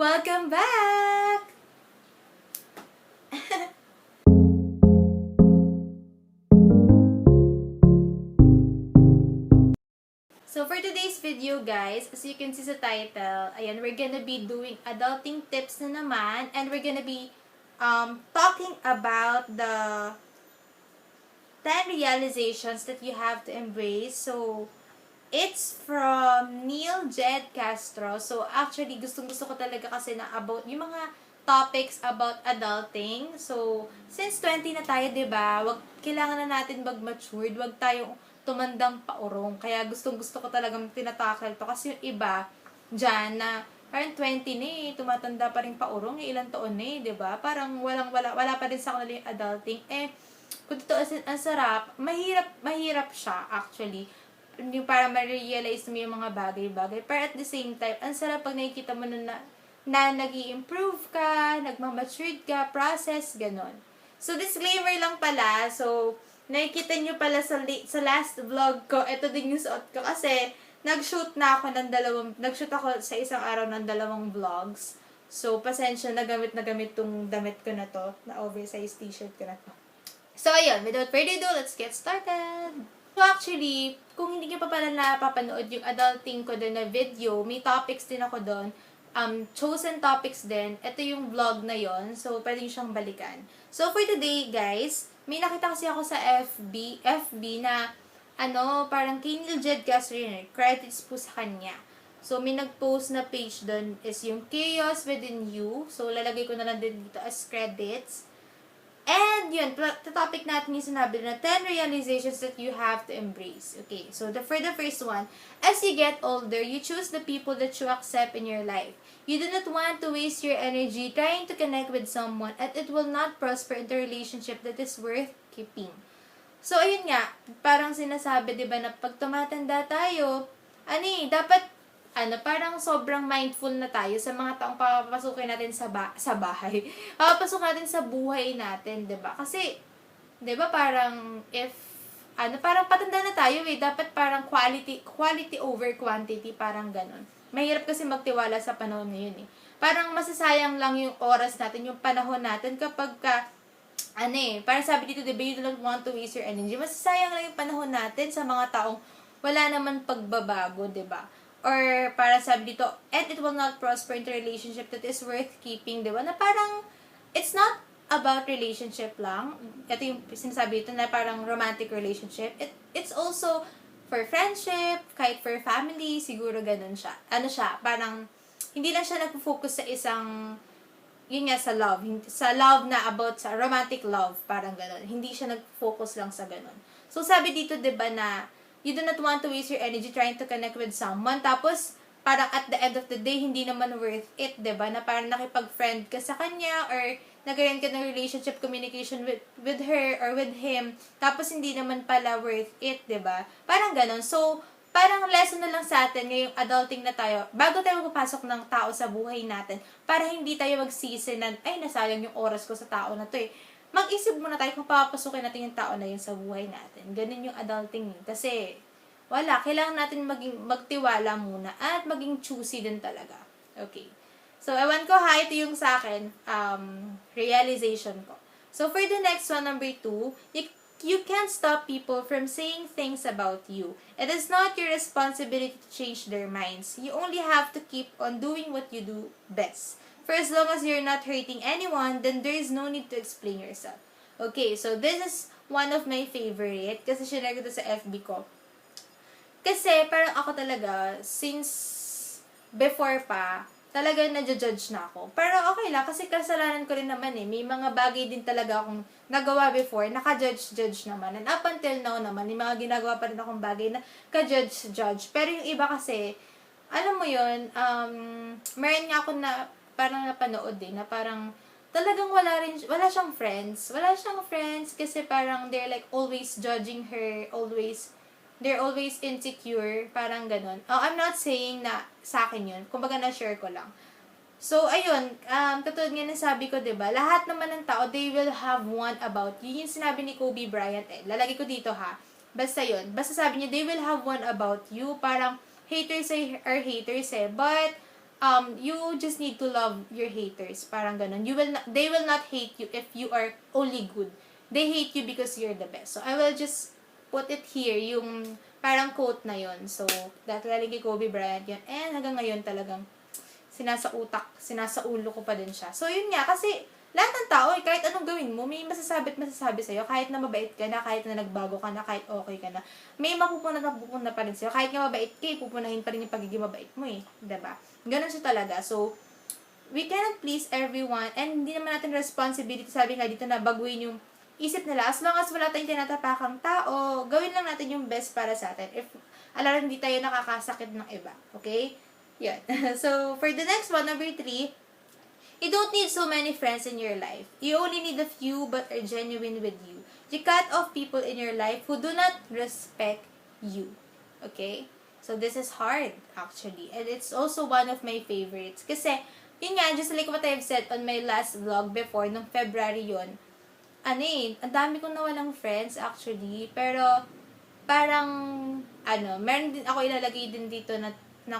Welcome back! So for today's video guys, as you can see sa title, ayan, we're gonna be doing adulting tips na naman, and we're gonna be talking about the 10 realizations that you have to embrace. So, it's from Neil Jed Castro. So, actually, gustong-gusto ko talaga kasi na about yung mga topics about adulting. So, since 20 na tayo, 'di ba? Kailangan na natin mag-matured, wag tayong tumandang paurong. Kaya gustong-gusto ko talagang tinatakal to kasi yung iba diyan na parang 20 na eh, tumatanda pa rin paurong, ilang taon na eh, 'di ba? Parang wala pa rin sa kanila yung adulting. Kung tutuusin, ang sarap, mahirap siya actually. Hindi para ma-realize mo yung mga bagay-bagay. Pero at the same time, ang sarap pag nakikita mo na nag-i-improve ka, nagmamatured ka, process, ganon. So, disclaimer lang pala. So, nakikita nyo pala sa last vlog ko, ito din yung suot ko. Kasi, nag-shoot ako sa isang araw ng 2 vlogs. So, pasensya, nagamit tong damit ko na to, na oversized t-shirt ko na to. So, ayun, without further ado, let's get started! So, actually, kung hindi nyo pa pala napapanood yung adulting ko din na video, may topics din ako doon. Chosen topics din. Ito yung vlog na yon, so pwede nyo siyang balikan. So, for today, guys, may nakita kasi ako sa FB na, parang kay Neil Jed Castro yun, credits po sa kanya. So, may nag-post na page doon is yung Chaos Within You. So, lalagay ko na lang din dito as credits. And yun, topic natin yung sinabi na 10 realizations that you have to embrace. Okay, so for the first one, as you get older, you choose the people that you accept in your life. You do not want to waste your energy trying to connect with someone and it will not prosper into a relationship that is worth keeping. So, ayun nga, parang sinasabi, di ba, na pag tumatanda tayo, dapat parang sobrang mindful na tayo sa mga taong papapasukin natin sa bahay. Papapasok natin sa buhay natin, 'di ba? Kasi 'di ba parang parang patanda na tayo eh, dapat parang quality over quantity, parang ganun. Mahirap kasi magtiwala sa panahon ngayon eh. Parang masasayang lang yung oras natin, yung panahon natin kapag parang sabi dito, 'di ba, you do not want to waste your energy. Masasayang lang yung panahon natin sa mga taong wala naman pagbabago, 'di ba? Or para sabi dito, and it will not prosper into a relationship that is worth keeping, di ba? Na parang, it's not about relationship lang. Ito yung sinasabi dito na parang romantic relationship. It's also for friendship, kahit for family, siguro ganun siya. Parang, hindi lang siya nagpo-focus sa isang, yun nga, sa love. Sa love na about sa romantic love, parang ganun. Hindi siya nag-focus lang sa ganun. So, sabi dito, di ba, na you do not want to waste your energy trying to connect with someone. Tapos, parang at the end of the day, hindi naman worth it, 'di ba? Na parang nakipag-friend ka sa kanya or nagkaroon ka ng relationship communication with her or with him. Tapos, hindi naman pala worth it, 'di ba? Parang ganon. So, parang lesson na lang sa atin ngayong adulting na tayo, bago tayo magpapasok ng tao sa buhay natin, para hindi tayo magsisi na, nasayang yung oras ko sa tao na to eh. Mag-isip muna tayo kung papapasukin natin yung tao na yun sa buhay natin. Ganun yung adulting. Kasi, kailangan natin magtiwala muna at maging choosy din talaga. Okay. So, ewan ko ito yung sa akin, realization ko. So, for the next one, number 2, you can't stop people from saying things about you. It is not your responsibility to change their minds. You only have to keep on doing what you do best. For as long as you're not hurting anyone, then there is no need to explain yourself. Okay, so this is one of my favorite kasi sinare ko sa FB ko. Kasi parang ako talaga, since before pa, talaga na-judge na ako. Pero okay lang, kasi kasalanan ko rin naman eh. May mga bagay din talaga akong nagawa before, naka-judge naman. And up until now naman, may mga ginagawa pa rin akong bagay na ka-judge. Pero yung iba kasi, alam mo yun, meron nga ako na parang napanood na parang talagang wala siyang friends. Wala siyang friends kasi parang they're like always judging her, they're always insecure, parang ganun. I'm not saying na sa akin yun. Kumbaga na-share ko lang. So, ayun, katulad nga sabi ko, 'di ba? Lahat naman ng tao, they will have one about you. Yung sinabi ni Kobe Bryant lalagay ko dito ha. Basta yun. Basta sabi niya, they will have one about you. Parang haters are haters but you just need to love your haters. Parang ganun. They will not hate you if you are only good. They hate you because you're the best. So, I will just put it here, yung parang quote na yon. So, that galing kay Kobe Bryant yun. And hanggang ngayon talagang sinasaulo ko pa din siya. So, yun nga, kasi lahat ng tao, kahit anong gawin mo, may masasabi sa'yo, kahit na mabait ka na, kahit na nagbago ka na, kahit okay ka na, may mapupuna pa rin sa'yo. Kahit nga mabait ka, pupunahin pa rin yung pagiging mabait mo eh. Diba? Ganun siya talaga. So, we cannot please everyone, and hindi naman natin responsibility, sabi nga dito na baguhin yung isip nila. As long as wala tayong tinatapakang tao, gawin lang natin yung best para sa atin. If, alam, hindi tayo nakakasakit ng iba. Okay? Yan. So, for the next one, number 3, you don't need so many friends in your life. You only need a few but are genuine with you. You cut off people in your life who do not respect you. Okay? So, this is hard, actually. And it's also one of my favorites. Kasi, yun nga, just like what I've said on my last vlog before, nung February yun, ang dami kong nawalang friends, actually. Pero, parang, meron din ako ilalagay din dito na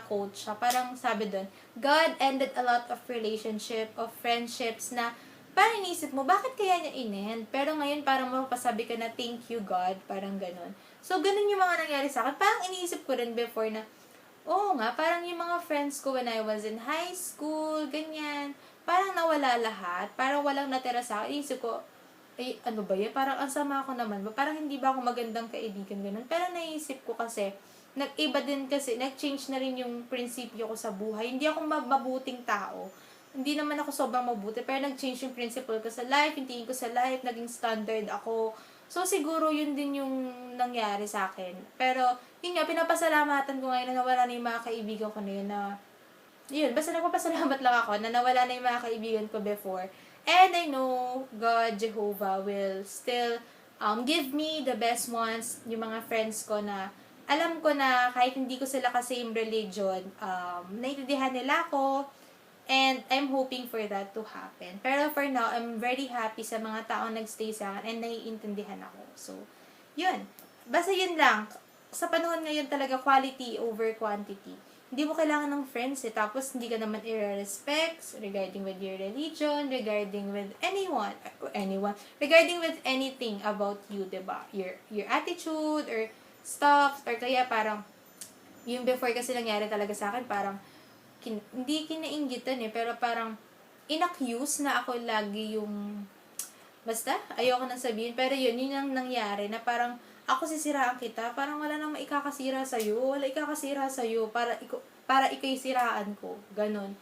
quote siya. Parang sabi doon, God ended a lot of friendships na parang inisip mo, bakit kaya niya in-end? Pero ngayon parang mapapasabi ka na, thank you God, parang ganun. So, ganun yung mga nangyari sa akin. Parang iniisip ko rin before na, oo nga, parang yung mga friends ko when I was in high school, ganyan, parang nawala lahat. Parang walang natira sa akin. Inisip ko, ano ba yan? Parang ang sama ko naman ba? Parang hindi ba ako magandang kaibigan, ganun. Pero naisip ko kasi, nag-iba din kasi, nag-change na rin yung prinsipyo ko sa buhay. Hindi ako mabuting tao. Hindi naman ako sobrang mabuti, pero nag-change yung principle ko sa life, yung tingin ko sa life, naging standard ako. So, siguro yun din yung nangyari sa akin. Pero, yun nga, pinapasalamatan ko ngayon na nawala na yung mga kaibigan ko na yun na, yun, basta nagpapasalamat lang ako na nawala na yung mga kaibigan ko before. And I know God, Jehovah, will still give me the best ones, yung mga friends ko na alam ko na kahit hindi ko sila ka-same religion, naiintindihan nila ako, and I'm hoping for that to happen. Pero for now, I'm very happy sa mga taong nagstay sa akin and naiintindihan ako. So, yun. Basta yun lang. Sa panahon ngayon talaga, quality over quantity. Hindi mo kailangan ng friends eh. Tapos, hindi ka naman i-respect regarding with your religion, regarding with anyone, regarding with anything about you, diba? Your attitude, or stuff, or kaya parang, yung before kasi nangyari talaga sa akin, parang, hindi kinainggitan eh, pero parang, inaccuse na ako lagi yung, basta, ayoko nang sabihin, pero yun ang nangyari, na parang, ako sisiraan kita, parang wala nang maikakasira sa'yo, para ikay siraan ko, ganun.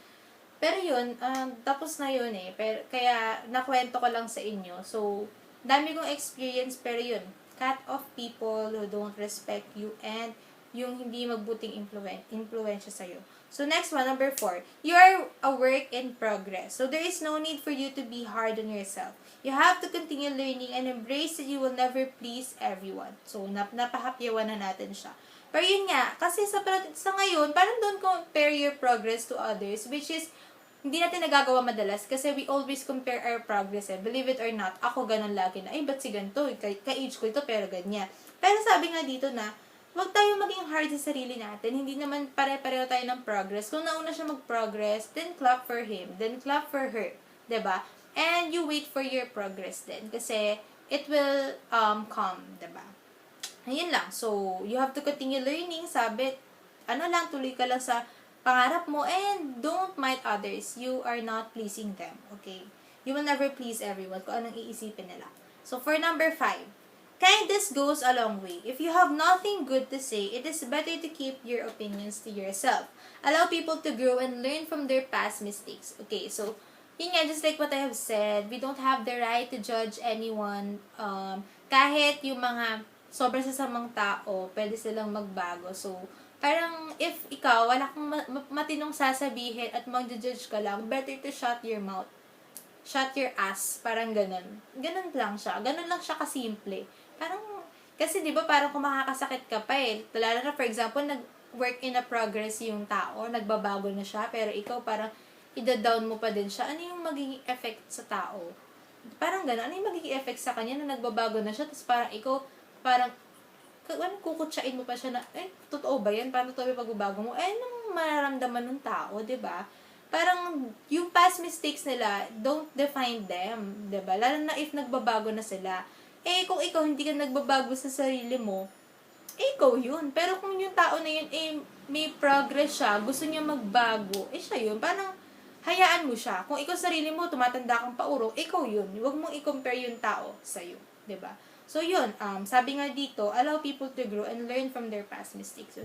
Pero yun, tapos na yun eh, pero, kaya, nakwento ko lang sa inyo, so, dami kong experience, pero yun, cut off people who don't respect you and yung hindi magbuting influensya sa'yo. So, next one, number 4. You are a work in progress. So, there is no need for you to be hard on yourself. You have to continue learning and embrace that you will never please everyone. So, napahapyawan na natin siya. Pero yun nga, kasi sa ngayon, parang don't compare your progress to others, which is, hindi natin nagagawa madalas kasi we always compare our progress eh. Believe it or not, ako ganun lagi na, ba't si ganito? Ka-age ko ito, pero ganyan. Pero sabi nga dito na, huwag tayo maging hard sa sarili natin. Hindi naman pare-pareho tayo ng progress. Kung nauna siya mag-progress, then clap for him. Then clap for her. 'Di ba? And you wait for your progress then. Kasi, it will come. 'Di ba? Ayun lang. So, you have to continue learning. Sabi, tuloy ka lang sa pangarap mo, and don't mind others. You are not pleasing them, okay? You will never please everyone kung anong iisipin nila. So, for number 5, kindness goes a long way. If you have nothing good to say, it is better to keep your opinions to yourself. Allow people to grow and learn from their past mistakes. Okay, so, yun nga, just like what I have said, we don't have the right to judge anyone. Kahit yung mga sobrang sasamang tao, pwede silang magbago. So, parang, if ikaw, wala kang matinong sasabihin at mag-judge ka lang, better to shut your mouth. Shut your ass. Parang ganun. Ganun lang siya. Ganun lang siya kasimple. Parang, kasi di ba parang kung makakasakit ka pa eh. Lalo na, for example, nag-work in a progress yung tao, nagbabago na siya, pero ikaw parang, ida-down mo pa din siya. Ano yung magiging effect sa tao? Parang ganun. Ano yung magiging effect sa kanya na nagbabago na siya, tapos parang ikaw, parang, kukutsain mo pa siya na, totoo ba yan? Paano totoo yung pagbabago mo? anong mararamdaman ng tao, 'di ba? Parang yung past mistakes nila don't define them, 'di ba? Lalo na if nagbabago na sila. Eh kung ikaw hindi ka nagbabago sa sarili mo, eh ikaw yun. Pero kung yung tao na yun may progress siya, gusto niya magbago, eh siya yun. Parang hayaan mo siya. Kung ikaw sarili mo tumatanda kang paurong, ikaw yun. Huwag mong i-compare yung tao sa iyo, 'di ba? So yun, sabi nga dito, allow people to grow and learn from their past mistakes.